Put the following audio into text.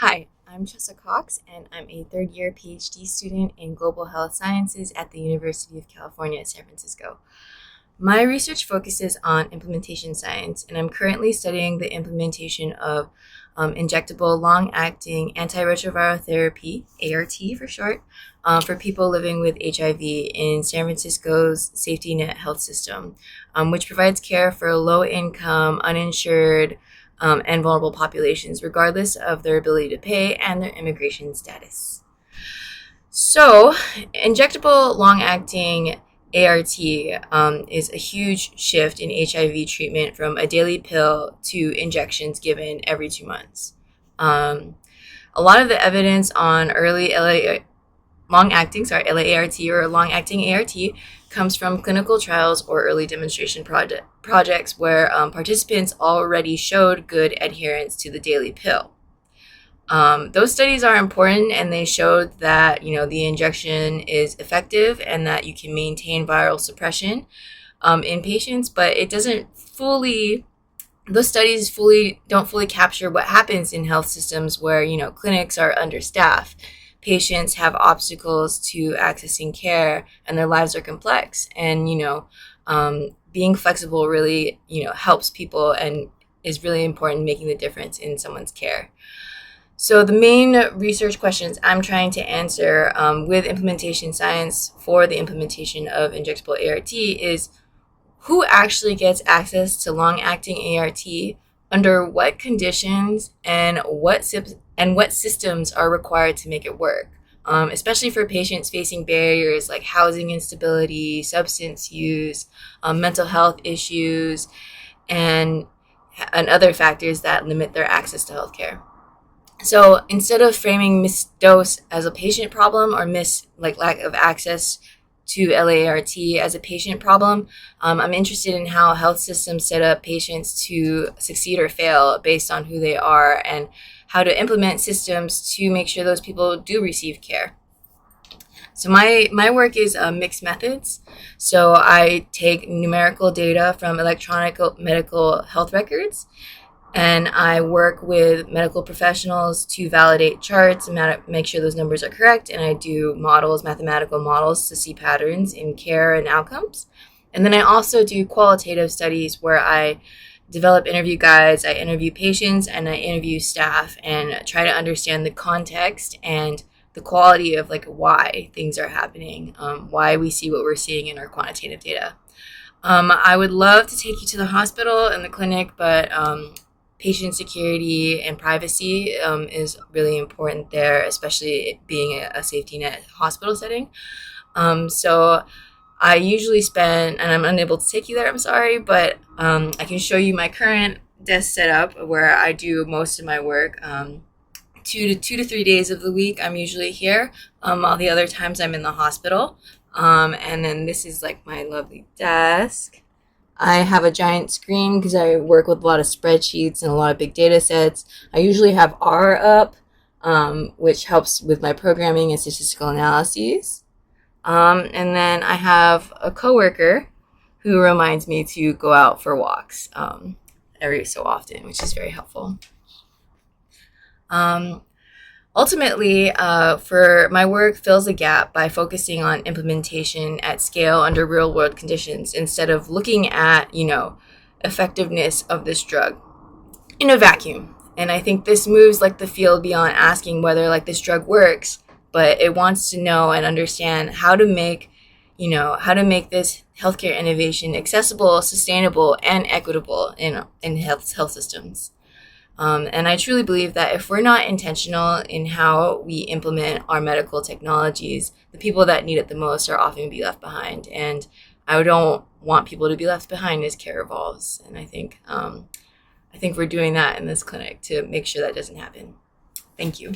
Hi, I'm Chesa, and I'm a third-year PhD student in Global Health Sciences at the University of California, San Francisco. My research focuses on implementation science, and I'm currently studying the implementation of injectable long-acting antiretroviral therapy, ART for short, for people living with HIV in San Francisco's safety net health system, which provides care for low-income, uninsured, and vulnerable populations, regardless of their ability to pay and their immigration status. So, injectable long-acting ART is a huge shift in HIV treatment from a daily pill to injections given every 2 months. A lot of the evidence on early LAART or long-acting ART comes from clinical trials or early demonstration projects where participants already showed good adherence to the daily pill. Those studies are important, and they showed that the injection is effective and that you can maintain viral suppression in patients, but it doesn't fully. Those studies don't fully capture what happens in health systems where clinics are understaffed, patients have obstacles to accessing care, and their lives are complex. And being flexible really helps people and is really important in making the difference in someone's care. So the main research questions I'm trying to answer with implementation science for the implementation of injectable ART is who actually gets access to long-acting ART, under what conditions, and what systems are required to make it work, especially for patients facing barriers like housing instability, substance use, mental health issues, and other factors that limit their access to healthcare. So instead of framing missed dose as a patient problem or lack of access to LAART as a patient problem, I'm interested in how health systems set up patients to succeed or fail based on who they are, and how to implement systems to make sure those people do receive care. So my work is mixed methods. So I take numerical data from electronic medical health records, and I work with medical professionals to validate charts and make sure those numbers are correct. And I do mathematical models to see patterns in care and outcomes. And then I also do qualitative studies where I develop interview guides, I interview patients, and I interview staff and try to understand the context and the quality of why things are happening, why we see what we're seeing in our quantitative data. I would love to take you to the hospital and the clinic, but patient security and privacy is really important there, especially being a safety net hospital setting. So I usually spend, and I'm unable to take you there, I'm sorry, but I can show you my current desk setup where I do most of my work. 2 to 3 days of the week I'm usually here. All the other times I'm in the hospital. And then this is my lovely desk. I have a giant screen because I work with a lot of spreadsheets and a lot of big data sets. I usually have R up, which helps with my programming and statistical analyses. And then I have a coworker who reminds me to go out for walks every so often, which is very helpful. Ultimately, for my work fills a gap by focusing on implementation at scale under real world conditions instead of looking at, effectiveness of this drug in a vacuum. And I think this moves the field beyond asking whether this drug works, but it wants to know and understand how to make this healthcare innovation accessible, sustainable, and equitable in health systems. And I truly believe that if we're not intentional in how we implement our medical technologies, the people that need it the most are often going to be left behind. And I don't want people to be left behind as care evolves. And I think we're doing that in this clinic to make sure that doesn't happen. Thank you.